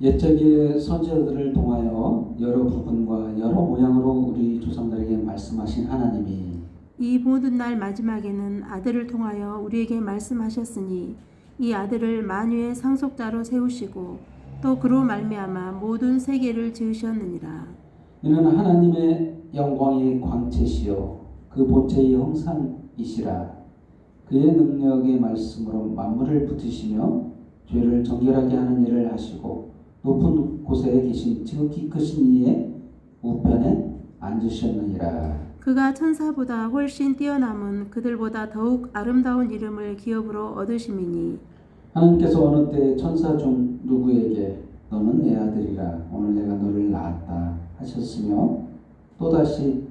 옛적의 선지자들을 통하여 여러 부분과 여러 모양으로 우리 조상들에게 말씀하신 하나님이 이 모든 날 마지막에는 아들을 통하여 우리에게 말씀하셨으니 이 아들을 만유의 상속자로 세우시고 또 그로 말미암아 모든 세계를 지으셨느니라. 이는 하나님의 영광의 광채시요 그 본체의 형상이시라. 그의 능력의 말씀으로 만물을 붙이시며 죄를 정결하게 하는 일을 하시고 높은 곳에 계신 지극히 크신 이의 우편에 앉으셨느니라. 그가 천사보다 훨씬 뛰어남은 그들보다 더욱 아름다운 이름을 기업으로 얻으심이니 하나님께서 어느 때 천사 중 누구에게 너는 내 아들이라 오늘 내가 너를 낳았다 하셨으며 또다시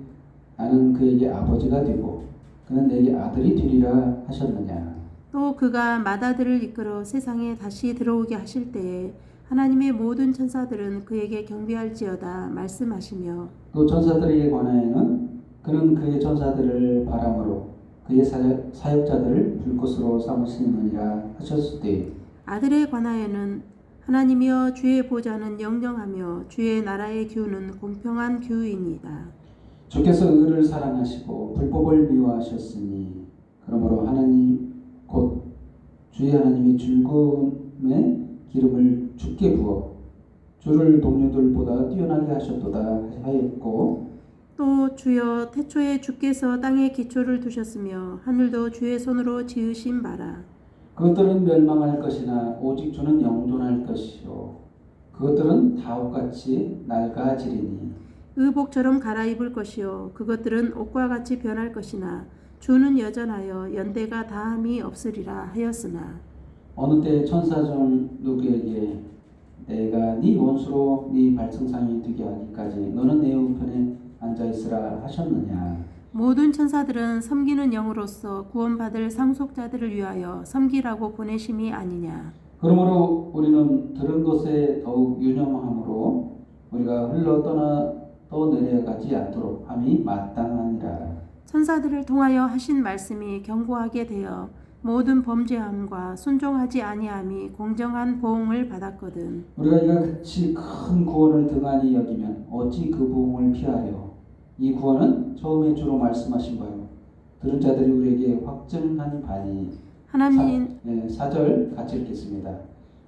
나는 그에게 아버지가 되고 그는 내게 아들이 되리라 하셨느냐. 또 그가 맏아들을 이끌어 세상에 다시 들어오게 하실 때에 하나님의 모든 천사들은 그에게 경배할지어다 말씀하시며 또 천사들에게 관하여는 그는 그의 천사들을 바람으로 그의 사역자들을 불꽃으로 삼으시느니라 하셨을 때 아들에 관하여는 하나님이여 주의 보좌는 영영하며 주의 나라의 규는 공평한 규이니이다. 주께서 의를 사랑하시고 불법을 미워하셨으니 그러므로 하나님 곧 주의 하나님이 즐거움의 기름을 주께 부어 주를 동료들보다 뛰어나게 하셨도다 하였고 또 주여 태초에 주께서 땅에 기초를 두셨으며 하늘도 주의 손으로 지으신 바라. 그것들은 멸망할 것이나 오직 주는 영존할 것이요 그것들은 다옷같이 낡아지리니 의복처럼 갈아입을 것이요 그것들은 옷과 같이 변할 것이나 주는 여전하여 연대가 다함이 없으리라 하였으나 어느 때 천사 중 누구에게 내가 네 원수로 네 발등상이 되게 하기까지 너는 내 우편에 앉아있으라 하셨느냐. 모든 천사들은 섬기는 영으로서 구원받을 상속자들을 위하여 섬기라고 보내심이 아니냐. 그러므로 우리는 들은 것에 더욱 유념함으로 우리가 떠내려가지 않도록 함이 마땅하니라. 천사들을 통하여 하신 말씀이 견고하게 되어 모든 범죄함과 순종하지 아니함이 공정한 보응을 받았거든. 우리가 이같이 큰 구원을 등한히 여기면 어찌 그 보응을 피하려. 이 구원은 처음에 주로 말씀하신 바요 들은 자들이 우리에게 확증한 바니. 하나님 4절 같이 읽겠습니다.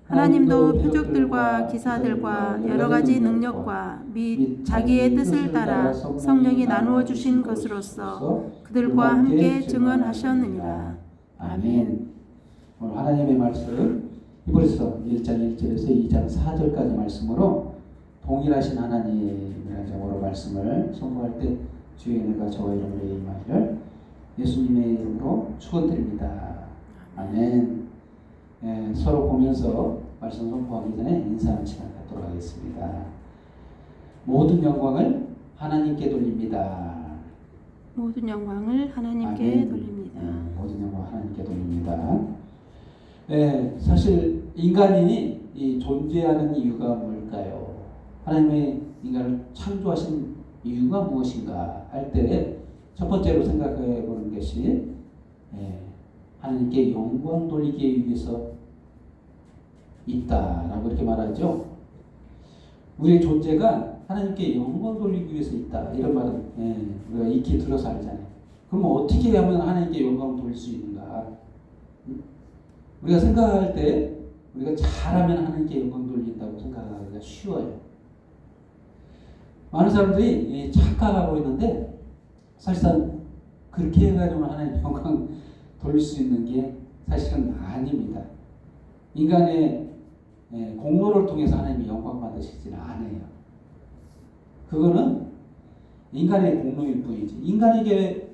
하나님도 표적들과 기사들과 여러 가지 능력과 및 자기의 뜻을 따라 성령이 나누어 주신 것으로서 그들과 함께 증언하셨느니라. 아멘. 오늘 하나님의 말씀 히브리서 1장 1절에서 2장 4절까지 말씀으로 동일하신 하나님이라는 점으로 말씀을 선포할 때 주의 은혜가 저와 여러분에게 임하기를 예수님의 이름으로 축원드립니다. 아멘. 서로 보면서 말씀 선포하기 전에 인사하는 시간 갖도록 하겠습니다. 모든 영광을 하나님께 돌립니다. 모든 영광을 하나님께 아멘. 돌립니다. 모든 영광 하나님께 돌립니다. 사실 인간이 존재하는 이유가 뭘까요? 하나님의 인간을 창조하신 이유가 무엇인가 할 때 첫 번째로 생각해 보는 것이 하나님께 영광 돌리기 위해서 있다라고 이렇게 말하죠. 우리의 존재가 하나님께 영광 돌리기 위해서 있다 이런 말은 우리가 익히 들어서 알잖아요. 그럼 어떻게 하면 하나님께 영광을 돌릴 수 있는가? 우리가 생각할 때 우리가 잘하면 하나님께 영광 돌린다고 생각하기가 쉬워요. 많은 사람들이 착각하고 있는데 사실상 그렇게 해가지고 하나님 영광 돌릴 수 있는 게 사실은 아닙니다. 인간의 공로를 통해서 하나님이 영광 받으시지는 않아요. 그거는 인간의 공로일 뿐이지 인간에게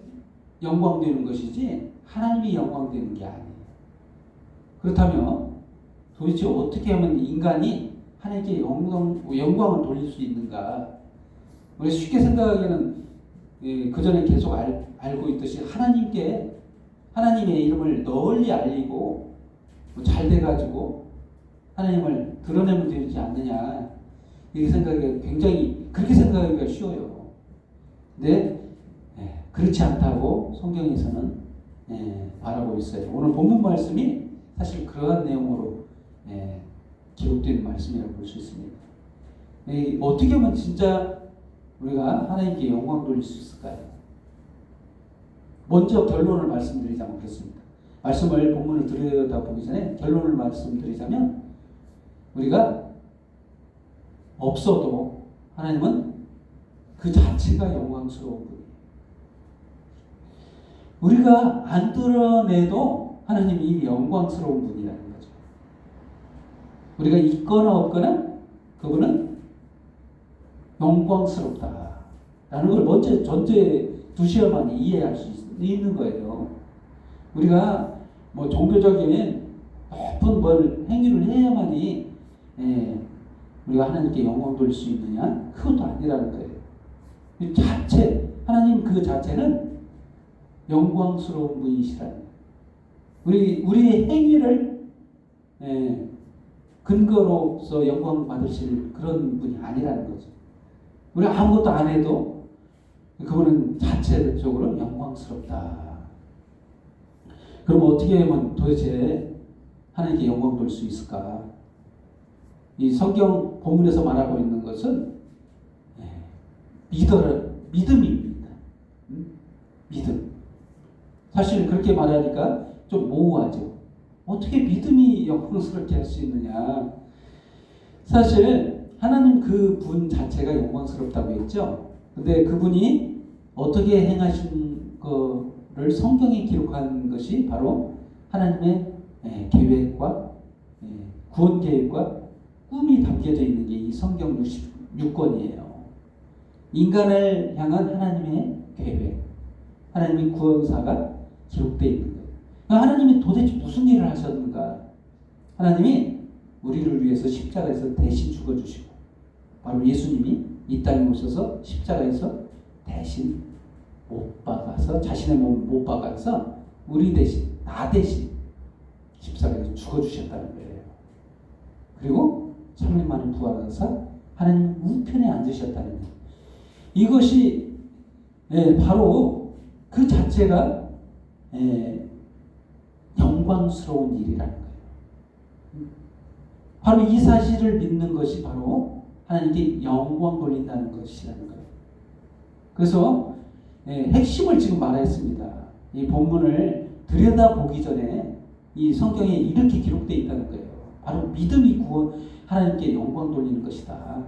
영광되는 것이지 하나님이 영광되는 게 아니에요. 그렇다면 도대체 어떻게 하면 인간이 하나님께 영광을 돌릴 수 있는가? 우리 쉽게 생각하기에는 그 전에 계속 알고 있듯이 하나님의 이름을 널리 알리고 잘 돼가지고 하나님을 드러내면 되지 않느냐 이렇게 생각하기가 그렇게 생각하기가 쉬워요. 근데 그렇지 않다고 성경에서는 바라고 있어요. 오늘 본문 말씀이 사실 그러한 내용으로 기록된 말씀이라고 볼 수 있습니다. 어떻게 하면 진짜 우리가 하나님께 영광 돌릴 수 있을까요? 먼저 결론을 말씀드리자면 그렇습니다. 말씀을 본문을 들여다보기 전에 결론을 말씀드리자면 우리가 없어도 하나님은 그 자체가 영광스러운 분이에요. 우리가 안 드러내도 하나님이 이미 영광스러운 분이라는 거죠. 우리가 있거나 없거나 그분은 영광스럽다라는 걸 먼저 전제 두셔야만 이해할 수 있는 거예요. 우리가 뭐 종교적인 높은 뭘 행위를 해야만이 우리가 하나님께 영광 돌릴 수 있느냐? 그것도 아니라는 거예요. 이 자체 하나님 그 자체는 영광스러운 분이시라는 거예요. 우리의 행위를 근거로서 영광 받으실 그런 분이 아니라는 거죠. 우리가 아무것도 안 해도 그분은 자체적으로 영광스럽다. 그럼 어떻게 하면 도대체 하나님께 영광 돌릴 수 있을까? 이 성경 본문에서 말하고 있는 것은 믿음입니다. 믿음. 사실 그렇게 말하니까 좀 모호하죠. 어떻게 믿음이 영광스럽게 할 수 있느냐? 사실 하나님 그 분 자체가 영광스럽다고 했죠. 근데 그분이 어떻게 행하신 거를 성경에 기록한 것이 바로 하나님의 계획과 구원 계획과 꿈이 담겨져 있는 게 이 성경 66권이에요. 인간을 향한 하나님의 계획, 하나님의 구원사가 기록되어 있는 거예요. 하나님이 도대체 무슨 일을 하셨는가? 하나님이 우리를 위해서 십자가에서 대신 죽어주시고 바로 예수님이 이 땅에 오셔서 십자가에서 대신 못 박아서 자신의 몸 못 박아서 우리 대신 나 대신 십자가에서 죽어주셨다는 거예요. 그리고 3일 만에 부활하사 하나님 우편에 앉으셨다는 거예요. 이것이 바로 그 자체가 영광스러운 일이라는 거예요. 바로 이 사실을 믿는 것이 바로 하나님께 영광 돌린다는 것이라는 거예요. 그래서 핵심을 지금 말했습니다. 이 본문을 들여다보기 전에 이 성경에 이렇게 기록되어 있다는 거예요. 바로 믿음이 하나님께 영광 돌리는 것이다.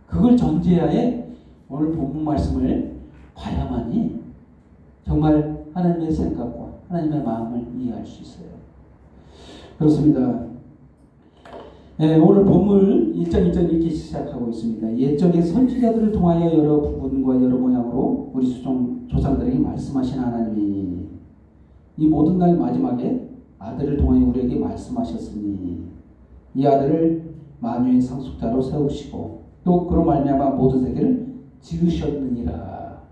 그걸 전제하에 오늘 본문 말씀을 봐야만이 정말 하나님의 생각과 하나님의 마음을 이해할 수 있어요. 그렇습니다. 오늘 본문 1장 2절 이렇게 시작하고 있습니다. 옛적의 선지자들을 통하여 여러 부분과 여러 모양으로 우리 조상들에게 말씀하신 하나님이 이 모든 날 마지막에 아들을 통하여 우리에게 말씀하셨으니 이 아들을 만유의 상속자로 세우시고 또 그로 말미암아 모든 세계를 지으셨느니라.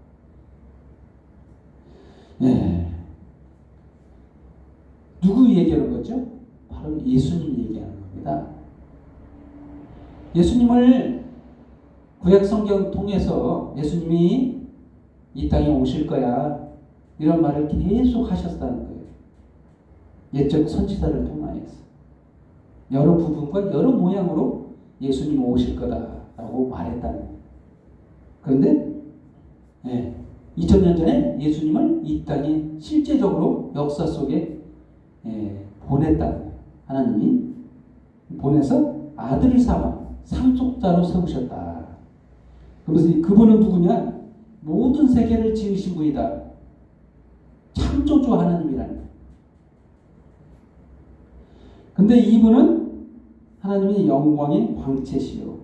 누구 얘기하는 거죠? 바로 예수님 얘기하는 겁니다. 예수님을 구약 성경 통해서 예수님이 이 땅에 오실 거야 이런 말을 계속 하셨다는 거예요. 옛적 선지자를 통하여서 여러 부분과 여러 모양으로 예수님 오실 거다라고 말했다는 거예요. 그런데 2000년 전에 예수님을 이 땅에 실제적으로 역사 속에 보냈다는 거예요. 하나님이 보내서 아들을 삼아 상속자로 세우셨다. 그래서 그분은 누구냐? 모든 세계를 지으신 분이다. 창조주 하나님이라는 거예요. 근데 이분은 하나님의 영광의 광채시요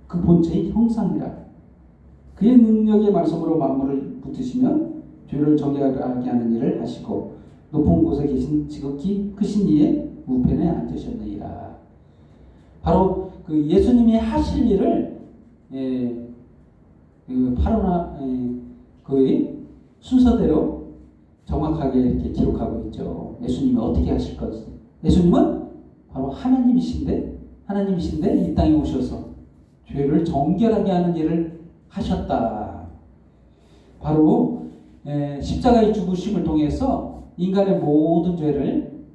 그 본체의 형상이라. 그의 능력의 말씀으로 만물을 붙으시면 죄를 정결하게 하는 일을 하시고 높은 곳에 계신 지극히 크신 이의 우편에 앉으셨느니라. 바로 그 예수님이 하실 일을 그 순서대로 정확하게 이렇게 기록하고 있죠. 예수님이 어떻게 하실 것을. 예수님은 바로 하나님이신데 이 땅에 오셔서 죄를 정결하게 하는 일을 하셨다. 바로 십자가의 죽으심을 통해서 인간의 모든 죄를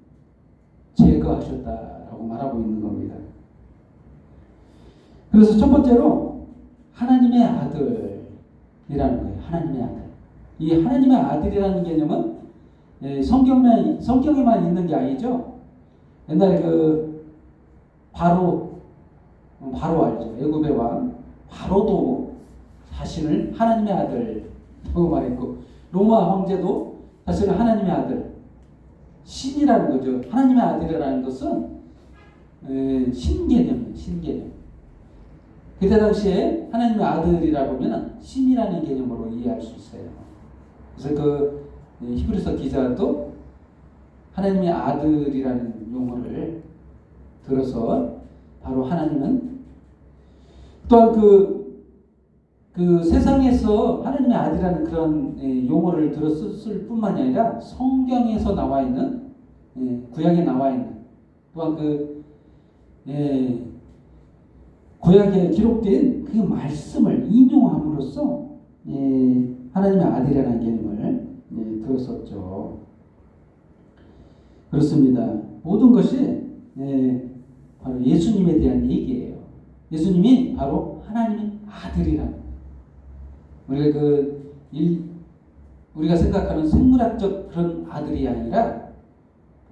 제거하셨다라고 말하고 있는 겁니다. 그래서 첫 번째로 하나님의 아들이라는 거예요. 하나님의 아들. 이 하나님의 아들이라는 개념은 성경에만 있는 게 아니죠. 옛날에 바로 알죠. 애굽의 왕 바로도 자신을 하나님의 아들라고 말했고, 로마 황제도 자신을 하나님의 아들, 신이라는 거죠. 하나님의 아들이라는 것은 신개념이에요. 신개념. 그때 당시에 하나님의 아들이라고 하면 신이라는 개념으로 이해할 수 있어요. 그래서 히브리서 기자도 하나님의 아들이라는 용어를 들어서 바로 하나님은 또한 그 세상에서 하나님의 아들이라는 그런 용어를 들었을 뿐만이 아니라 성경에서 나와 있는, 구약에 나와 있는, 또한 구약에 기록된 그 말씀을 인용함으로써 하나님의 아들이라는 개념을 들었었죠. 그렇습니다. 모든 것이 바로 예수님에 대한 얘기예요. 예수님이 바로 하나님의 아들이라는, 우리가 생각하는 생물학적 그런 아들이 아니라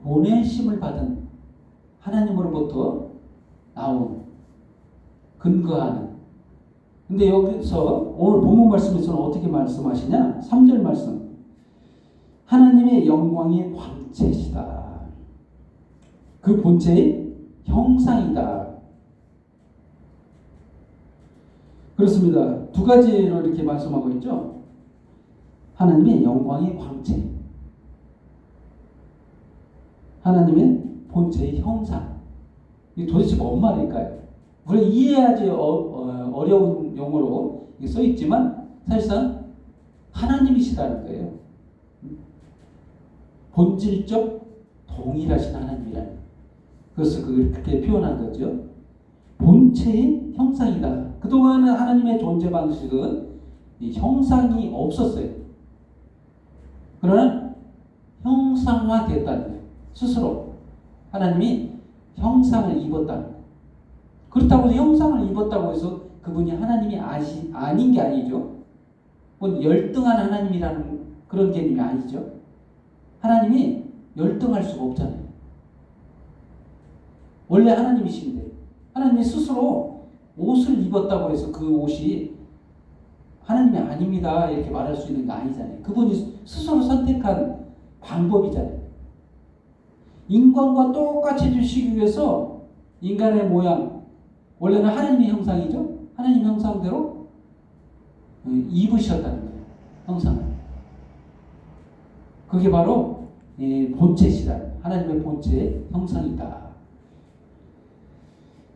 보내심을 받은 하나님으로부터 나온, 근거하는. 근데 여기서 오늘 본문 말씀에서는 어떻게 말씀하시냐? 3절 말씀. 하나님의 영광의 광채시다. 그 본체의 형상이다. 그렇습니다. 두 가지로 이렇게 말씀하고 있죠. 하나님의 영광의 광채, 하나님의 본체의 형상. 이게 도대체 뭔 말일까요? 우리가 이해하기 어려운 용어로 써 있지만 사실상 하나님이시다는 거예요. 본질적 동일하신 하나님이라는, 그것을 그렇게 표현한 거죠. 본체의 형상이다. 그동안은 하나님의 존재 방식은 이 형상이 없었어요. 그러나 형상화됐다는 거예요. 스스로 하나님이 형상을 입었다는 거예요. 그렇다고 해서 형상을 입었다고 해서 그분이 하나님이 아닌 게 아니죠. 뭐 열등한 하나님이라는 그런 개념이 아니죠. 하나님이 열등할 수가 없잖아요. 원래 하나님이신데 하나님이 스스로 옷을 입었다고 해서 그 옷이 하나님이 아닙니다 이렇게 말할 수 있는 게 아니잖아요. 그분이 스스로 선택한 방법이잖아요. 인간과 똑같이 주시기 위해서 인간의 모양, 원래는 하나님의 형상이죠. 하나님 형상대로 입으셨다는 거예요. 형상을. 그게 바로 본체시다. 하나님의 본체의 형상이다.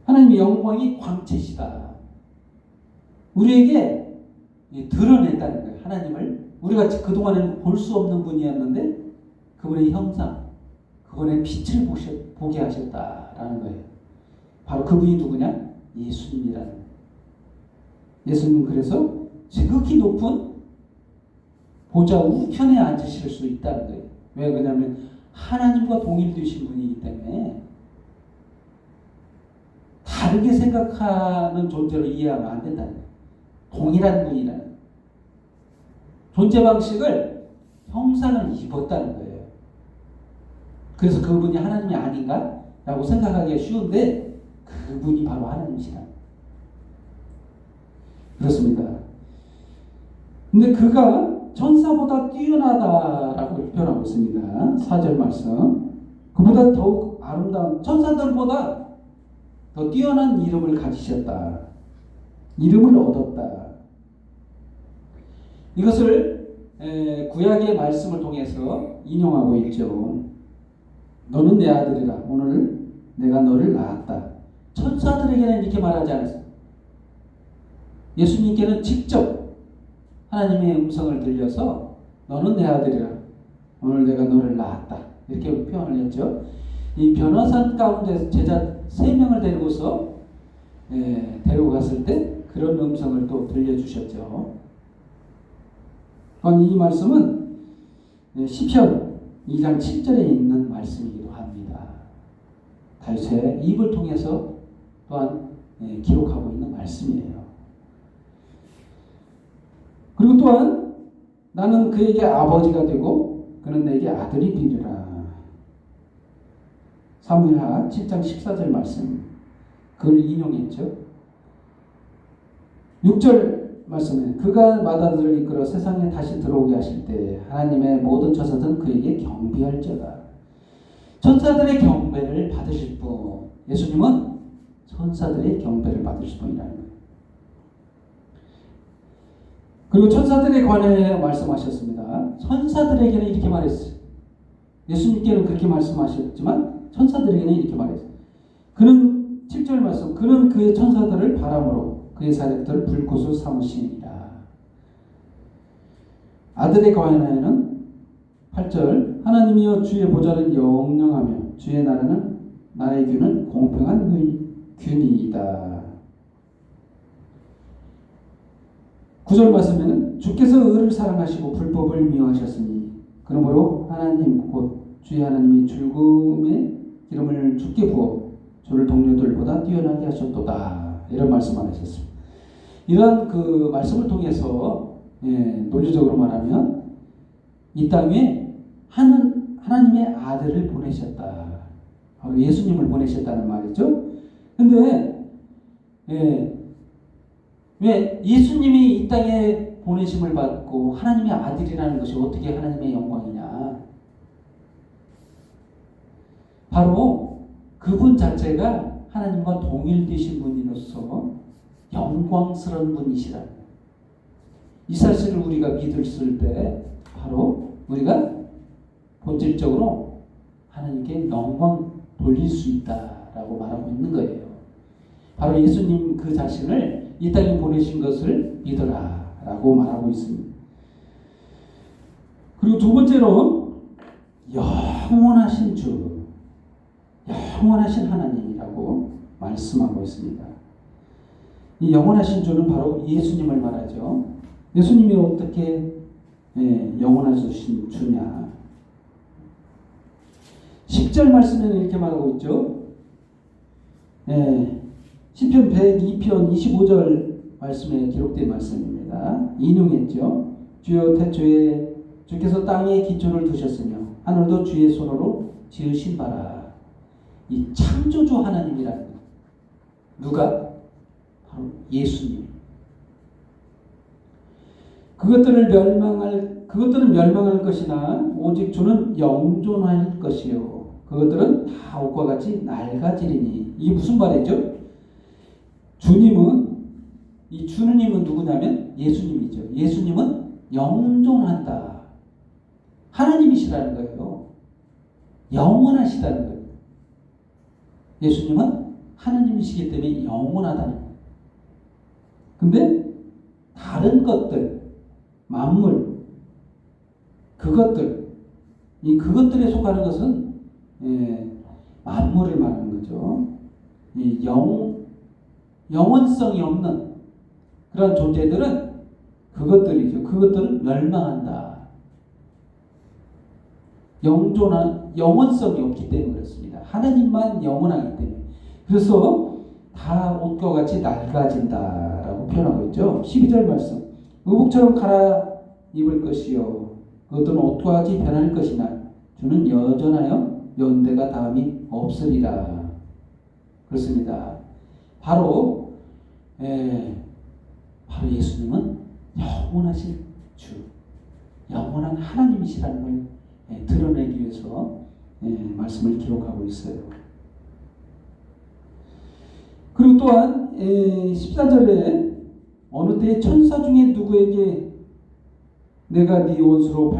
하나님의 영광이 광채시다. 우리에게 드러냈다는 거예요. 하나님을 우리가 그동안에는 볼 수 없는 분이었는데 그분의 형상, 그분의 빛을 보게 하셨다라는 거예요. 바로 그분이 누구냐? 예수님이라는 거예요. 예수님 그래서 지극히 높은 보좌 우편에 앉으실 수 있다는 거예요. 왜 그러냐면 하나님과 동일되신 분이기 때문에 다르게 생각하는 존재로 이해하면 안 된다는 거예요. 동일한 분이라는 존재 방식을 형상을 입었다는 거예요. 그래서 그분이 하나님이 아닌가? 라고 생각하기가 쉬운데 그분이 바로 하나님이시다. 그렇습니다. 근데 그가 천사보다 뛰어나다라고 표현하고 있습니다. 4절 말씀. 그보다 더욱 아름다운 천사들보다 더 뛰어난 이름을 가지셨다. 이름을 얻었다. 이것을 구약의 말씀을 통해서 인용하고 있죠. 너는 내 아들이라. 오늘 내가 너를 낳았다. 천사들에게는 이렇게 말하지 않았어요. 예수님께는 직접 하나님의 음성을 들려서 너는 내 아들이라. 오늘 내가 너를 낳았다. 이렇게 표현을 했죠. 이 변화산 가운데 제자 3명을 데리고서 데리고 갔을 때 그런 음성을 또 들려주셨죠. 이 말씀은 시편 2장 7절에 있는 말씀이기도 합니다. 다윗의 입을 통해서 또한 기록하고 있는 말씀이에요. 그리고 또한 나는 그에게 아버지가 되고 그는 내게 아들이 되리라. 사무엘하 7장 14절 말씀 그걸 인용했죠. 6절 말씀에 그가 맏아들을 이끌어 세상에 다시 들어오게 하실 때 하나님의 모든 천사들은 그에게 경배할지어다. 천사들의 경배를 받으실 분, 예수님은 천사들의 경배를 받으실 분이라는 거예요. 그리고 천사들에 관해 말씀하셨습니다. 천사들에게는 이렇게 말했어요. 예수님께는 그렇게 말씀하셨지만 천사들에게는 이렇게 말했어요. 그는 7절 말씀, 그는 그의 천사들을 바람으로 그의 사력들을 불꽃으로 삼으시니라. 아들에 관하여는 8절 하나님이여 주의 보좌는 영영하며 주의 나라의 규는 공평한 균이이다. 9절 말씀에는 주께서 의를 사랑하시고 불법을 미워하셨으니 그러므로 하나님 곧 주의 하나님이 죽음의 기름을 주께 부어 저를 동료들보다 뛰어나게 하셨도다. 이런 말씀을 하셨습니다. 이런 그 말씀을 통해서 논리적으로 말하면 이 땅에 하나님의 아들을 보내셨다. 바로 예수님을 보내셨다는 말이죠. 근데 왜 예수님이 이 땅에 보내심을 받고 하나님의 아들이라는 것이 어떻게 하나님의 영광이냐? 바로 그분 자체가 하나님과 동일되신 분이로서 영광스러운 분이시라. 이 사실을 우리가 믿을 때 바로 우리가 본질적으로 하나님께 영광 돌릴 수 있다라고 말하고 있는 거예요. 바로 예수님 그 자신을 이 땅에 보내신 것을 믿어라라고 말하고 있습니다. 그리고 두 번째로 영원하신 주, 영원하신 하나님이라고 말씀하고 있습니다. 이 영원하신 주는 바로 예수님을 말하죠. 예수님이 어떻게 영원하신 주냐? 10절 말씀에는 이렇게 말하고 있죠. 시편 102편 25절 말씀에 기록된 말씀입니다. 인용했죠. 주여 태초에 주께서 땅에 기초를 두셨으며 하늘도 주의 손으로 지으신 바라. 이 창조주 하나님이라는 것. 누가? 바로 예수님. 그것들은 멸망할 것이나 오직 주는 영존할 것이요. 그것들은 다 옷과 같이 낡아지리니. 이게 무슨 말이죠? 이 주님은 누구냐면 예수님이죠. 예수님은 영존한다. 하나님이시라는 거예요. 영원하시다는 거예요. 예수님은 하나님이시기 때문에 영원하다는 거예요. 근데 다른 것들, 만물, 그것들에 속하는 것은 만물을 말하는 거죠. 이 영원성이 없는 그런 존재들은 그것들이죠. 그것들은 멸망한다. 영원성이 없기 때문에 그렇습니다. 하나님만 영원하기 때문에. 그래서 다 옷과 같이 낡아진다라고 표현하고 있죠. 12절 말씀. 의복처럼 갈아입을 것이요. 그것들은 옷과 같이 변할 것이나 주는 여전하여 연대가 다음이 없으리라. 그렇습니다. 바로 예수님은 영원하신 주, 영원한 하나님이시라는 걸 드러내기 위해서 말씀을 기록하고 있어요. 그리고 또한 14절에 어느 때 천사 중에 누구에게 내가 네 원수로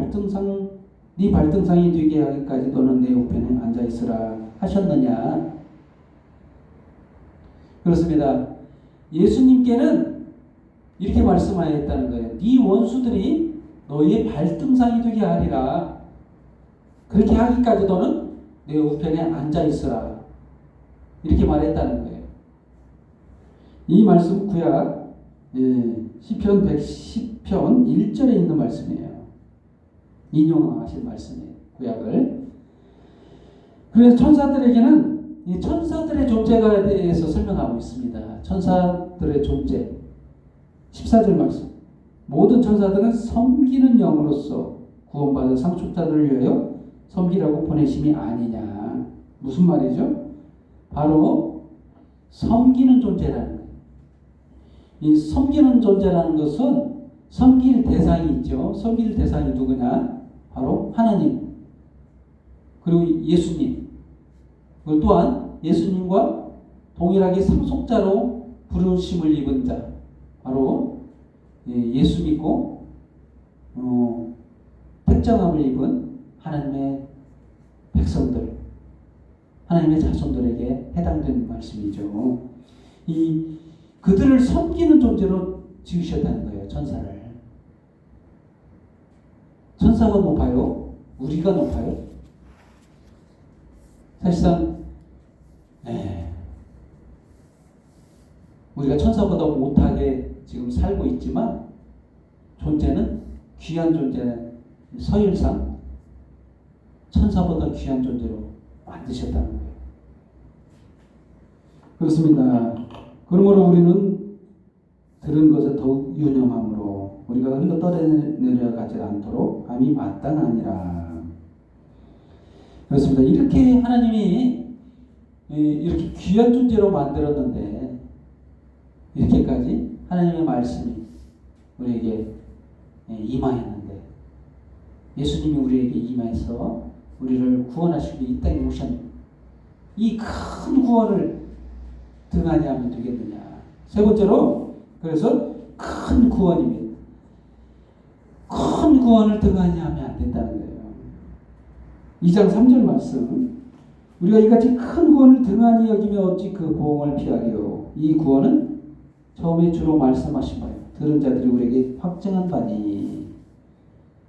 네 발등상이 되게 하기까지 너는 내 우편에 앉아 있으라 하셨느냐? 그렇습니다. 예수님께는 이렇게 말씀하였다는 거예요. 네 원수들이 너의 발등상이 되게 하리라. 그렇게 하기까지 너는 내 우편에 앉아 있으라. 이렇게 말했다는 거예요. 이 말씀 구약 시편 110편 1절에 있는 말씀이에요. 인용하신 말씀이에요. 구약을. 그래서 천사들에게는 이 천사들의 존재에 대해서 설명하고 있습니다. 천사들의 존재. 14절 말씀. 모든 천사들은 섬기는 영으로서 구원받은 상속자들을 위하여 섬기라고 보내심이 아니냐. 무슨 말이죠? 바로 섬기는 존재라는 거예요. 이 섬기는 존재라는 것은 섬길 대상이 있죠. 섬길 대상이 누구냐? 바로 하나님. 그리고 예수님. 그리고 또한 예수님과 동일하게 상속자로 부르심을 입은 자. 바로 예수 믿고 택정함을 입은 하나님의 백성들, 하나님의 자손들에게 해당되는 말씀이죠. 그들을 섬기는 존재로 지으셨다는 거예요. 천사를. 천사가 높아요? 우리가 높아요? 사실상 우리가 천사보다 못하게 지금 살고 있지만 존재는 귀한 존재, 서열상 천사보다 귀한 존재로 만드셨다는 거예요. 그렇습니다. 그러므로 우리는 들은 것을 더욱 유념함으로 우리가 흘러 떠내려가지 않도록 함이 마땅하니라. 그렇습니다. 이렇게 하나님이 이렇게 귀한 존재로 만들었는데 이렇게까지 하나님의 말씀이 우리에게 임하였는데 예수님이 우리에게 임해서 우리를 구원하시기 이 땅에 오셨는데 이 큰 구원을 등한히 하면 되겠느냐. 세 번째로 그래서 큰 구원입니다. 큰 구원을 등한히 하면 안 된다는 거예요. 2장 3절 말씀. 우리가 이같이 큰 구원을 등한히 여기며 어찌 그 보응을 피하리요. 이 구원은 처음에 주로 말씀하신 바예요. 들은 자들이 우리에게 확증한 바니.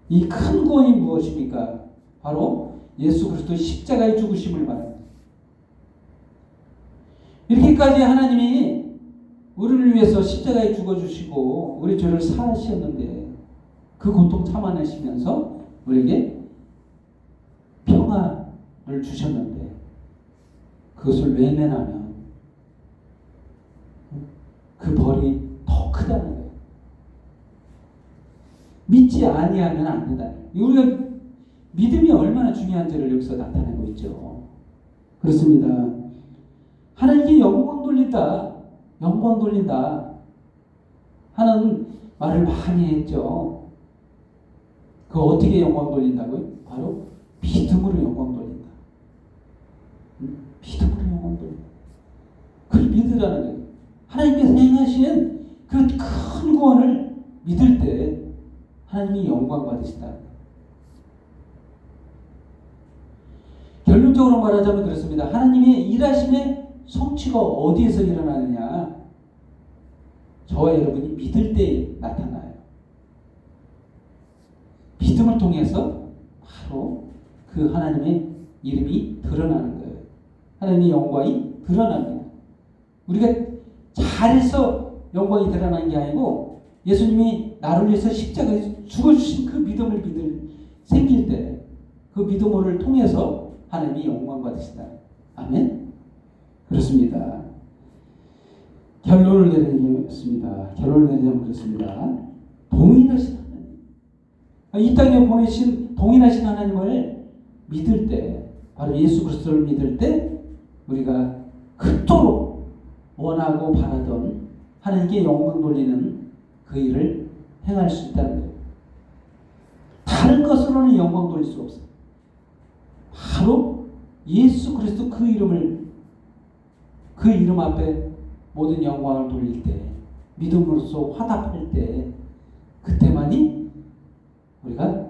이 큰 구원이 무엇입니까? 바로 예수 그리스도의 십자가의 죽으심을 말합니다. 이렇게까지 하나님이 우리를 위해서 십자가에 죽어주시고 우리 죄를 사하셨는데 그 고통 참아내시면서 우리에게 평화를 주셨는데 그것을 외면하면 그 벌이 더 크다는 거예요. 믿지 아니하면 안 된다는 거예요. 우리가 믿음이 얼마나 중요한지를 여기서 나타내고 있죠. 그렇습니다. 하나님께 영광 돌린다. 영광 돌린다. 하는 말을 많이 했죠. 그 어떻게 영광 돌린다고요? 바로 믿음으로 영광 돌린다. 믿음으로 영광 돌린다. 그걸 믿으라는 거예요. 하나님께서 행하신 그 큰 구원을 믿을 때 하나님이 영광 받으신다. 결론적으로 말하자면 그렇습니다. 하나님의 일하심의 성취가 어디에서 일어나느냐? 저와 여러분이 믿을 때 나타나요. 믿음을 통해서 바로 그 하나님의 이름이 드러나는 거예요. 하나님의 영광이 드러납니다. 우리가 잘해서 영광이 드러나는 게 아니고 예수님이 나를 위해서 십자가에 죽어주신 그 믿음을 생길 때 그 믿음을 통해서 하나님이 영광 받으시다. 아멘. 그렇습니다. 결론을 내리겠습니다. 결론을 내리자면 그렇습니다. 동일하신 하나님, 이 땅에 보내신 동일하신 하나님을 믿을 때, 바로 예수 그리스도를 믿을 때 우리가 그토록 원하고 바라던 하나님께 영광 돌리는 그 일을 행할 수 있다는 거예요. 다른 것으로는 영광 돌릴 수 없어요. 바로 예수 그리스도 그 이름을, 그 이름 앞에 모든 영광을 돌릴 때, 믿음으로써 화답할 때, 그때만이 우리가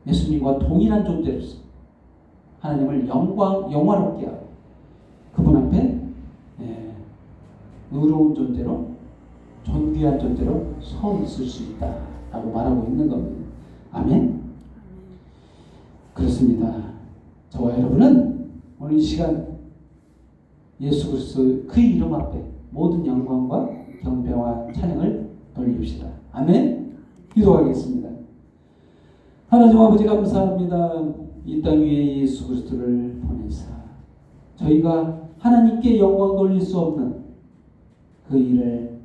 예수님과 동일한 존재로서 하나님을 영화롭게 하고 그분 앞에 의로운 존재로, 존귀한 존재로 서 있을 수 있다라고 말하고 있는 겁니다. 아멘. 그렇습니다. 저와 여러분은 오늘 이 시간 예수 그리스도 그 이름 앞에 모든 영광과 경배와 찬양을 돌립시다. 아멘. 기도하겠습니다. 하나님 아버지 감사합니다. 이 땅 위에 예수 그리스도를 보내사 저희가 하나님께 영광 돌릴 수 없는 그 일을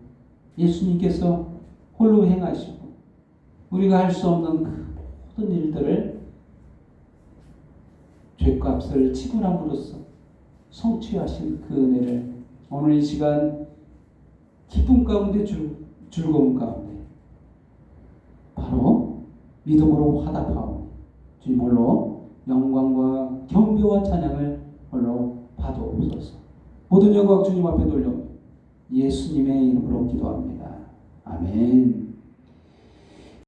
예수님께서 홀로 행하시고 우리가 할 수 없는 그 모든 일들을 죄값을 지불함으로써 성취하신 그 은혜를 오늘 이 시간 기쁨 가운데 즐거움 가운데 바로 믿음으로 화답하오. 주님 홀로 영광과 경배와 찬양을 홀로 받아옵소서. 모든 영광 주님 앞에 돌려 예수님의 이름으로 기도합니다. 아멘.